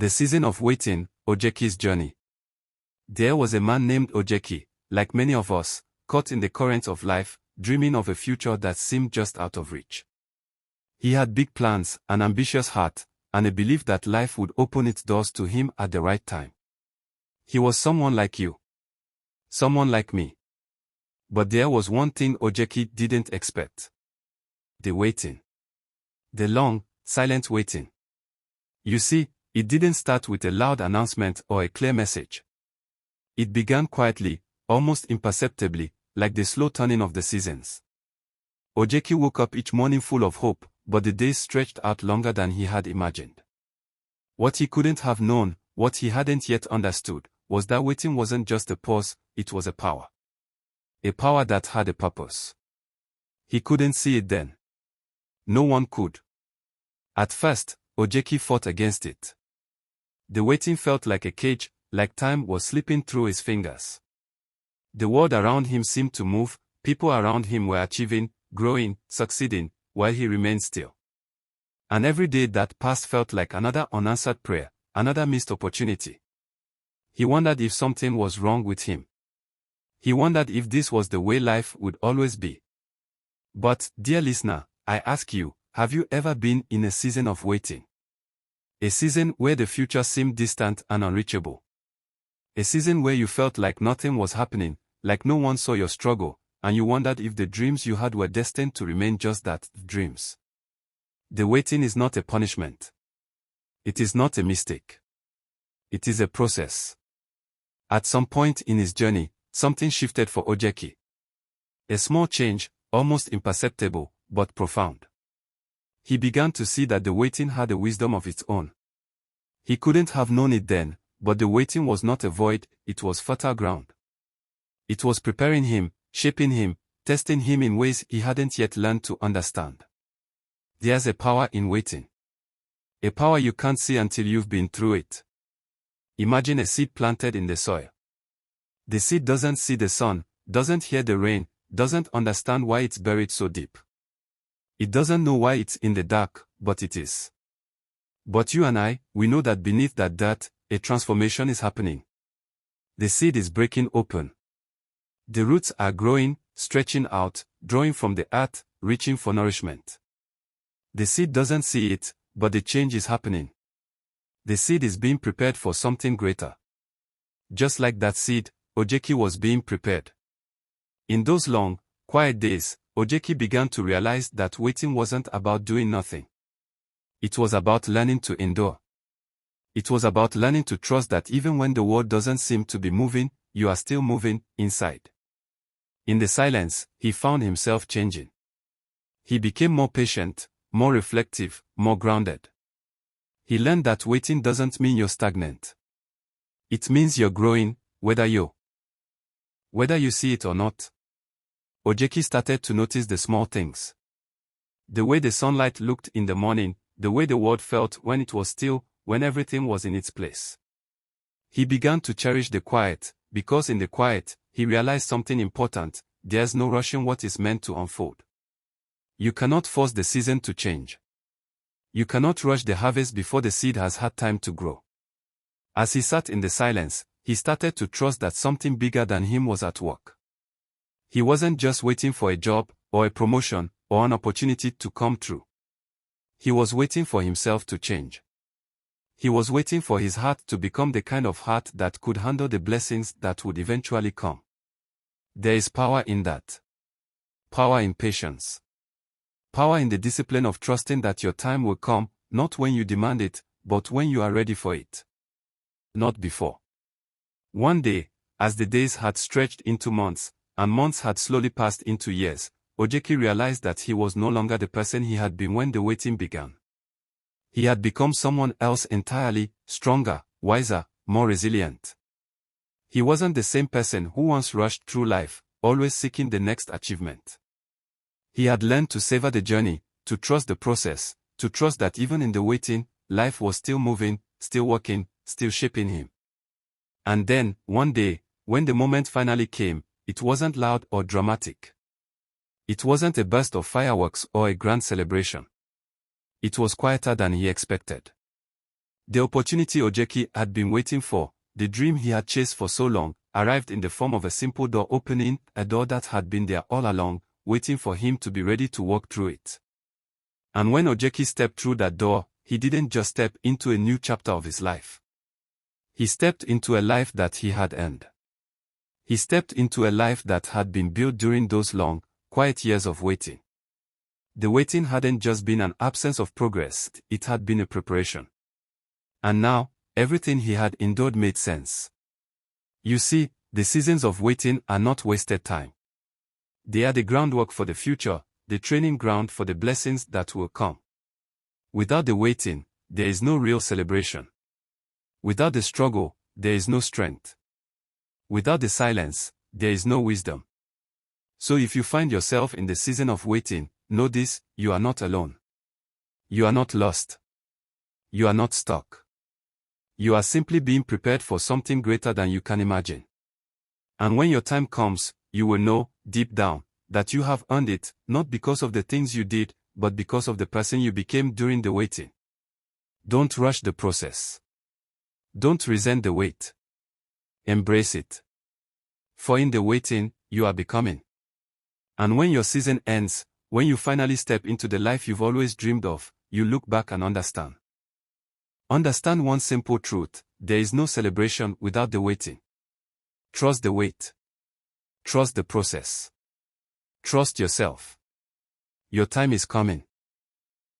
The season of waiting, Ojeki's journey. There was a man named Ojeki, like many of us, caught in the currents of life, dreaming of a future that seemed just out of reach. He had big plans, an ambitious heart, and a belief that life would open its doors to him at the right time. He was someone like you. Someone like me. But there was one thing Ojeki didn't expect. The waiting. The long, silent waiting. You see, it didn't start with a loud announcement or a clear message. It began quietly, almost imperceptibly, like the slow turning of the seasons. Ojeki woke up each morning full of hope, but the days stretched out longer than he had imagined. What he couldn't have known, what he hadn't yet understood, was that waiting wasn't just a pause, it was a power. A power that had a purpose. He couldn't see it then. No one could. At first, Ojeki fought against it. The waiting felt like a cage, like time was slipping through his fingers. The world around him seemed to move, people around him were achieving, growing, succeeding, while he remained still. And every day that passed felt like another unanswered prayer, another missed opportunity. He wondered if something was wrong with him. He wondered if this was the way life would always be. But, dear listener, I ask you, have you ever been in a season of waiting? A season where the future seemed distant and unreachable. A season where you felt like nothing was happening, like no one saw your struggle, and you wondered if the dreams you had were destined to remain just that, dreams. The waiting is not a punishment. It is not a mistake. It is a process. At some point in his journey, something shifted for Ojeki. A small change, almost imperceptible, but profound. He began to see that the waiting had a wisdom of its own. He couldn't have known it then, but the waiting was not a void, it was fertile ground. It was preparing him, shaping him, testing him in ways he hadn't yet learned to understand. There's a power in waiting. A power you can't see until you've been through it. Imagine a seed planted in the soil. The seed doesn't see the sun, doesn't hear the rain, doesn't understand why it's buried so deep. It doesn't know why it's in the dark, but it is. But you and I, we know that beneath that dirt, a transformation is happening. The seed is breaking open. The roots are growing, stretching out, drawing from the earth, reaching for nourishment. The seed doesn't see it, but the change is happening. The seed is being prepared for something greater. Just like that seed, Ojeki was being prepared. In those long, quiet days, Ojeki began to realize that waiting wasn't about doing nothing. It was about learning to endure. It was about learning to trust that even when the world doesn't seem to be moving, you are still moving, inside. In the silence, he found himself changing. He became more patient, more reflective, more grounded. He learned that waiting doesn't mean you're stagnant. It means you're growing, whether you see it or not. Ojeki started to notice the small things. The way the sunlight looked in the morning, the way the world felt when it was still, when everything was in its place. He began to cherish the quiet, because in the quiet, he realized something important: there's no rushing what is meant to unfold. You cannot force the season to change. You cannot rush the harvest before the seed has had time to grow. As he sat in the silence, he started to trust that something bigger than him was at work. He wasn't just waiting for a job, or a promotion, or an opportunity to come true. He was waiting for himself to change. He was waiting for his heart to become the kind of heart that could handle the blessings that would eventually come. There is power in that. Power in patience. Power in the discipline of trusting that your time will come, not when you demand it, but when you are ready for it. Not before. One day, as the days had stretched into months, and months had slowly passed into years, Ojeki realized that he was no longer the person he had been when the waiting began. He had become someone else entirely, stronger, wiser, more resilient. He wasn't the same person who once rushed through life, always seeking the next achievement. He had learned to savor the journey, to trust the process, to trust that even in the waiting, life was still moving, still working, still shaping him. And then, one day, when the moment finally came, it wasn't loud or dramatic. It wasn't a burst of fireworks or a grand celebration. It was quieter than he expected. The opportunity Ojeki had been waiting for, the dream he had chased for so long, arrived in the form of a simple door opening, a door that had been there all along, waiting for him to be ready to walk through it. And when Ojeki stepped through that door, he didn't just step into a new chapter of his life. He stepped into a life that he had earned. He stepped into a life that had been built during those long, quiet years of waiting. The waiting hadn't just been an absence of progress, it had been a preparation. And now, everything he had endured made sense. You see, the seasons of waiting are not wasted time. They are the groundwork for the future, the training ground for the blessings that will come. Without the waiting, there is no real celebration. Without the struggle, there is no strength. Without the silence, there is no wisdom. So if you find yourself in the season of waiting, know this: you are not alone. You are not lost. You are not stuck. You are simply being prepared for something greater than you can imagine. And when your time comes, you will know, deep down, that you have earned it, not because of the things you did, but because of the person you became during the waiting. Don't rush the process. Don't resent the wait. Embrace it. For in the waiting, you are becoming. And when your season ends, when you finally step into the life you've always dreamed of, you look back and understand. Understand one simple truth: there is no celebration without the waiting. Trust the wait. Trust the process. Trust yourself. Your time is coming.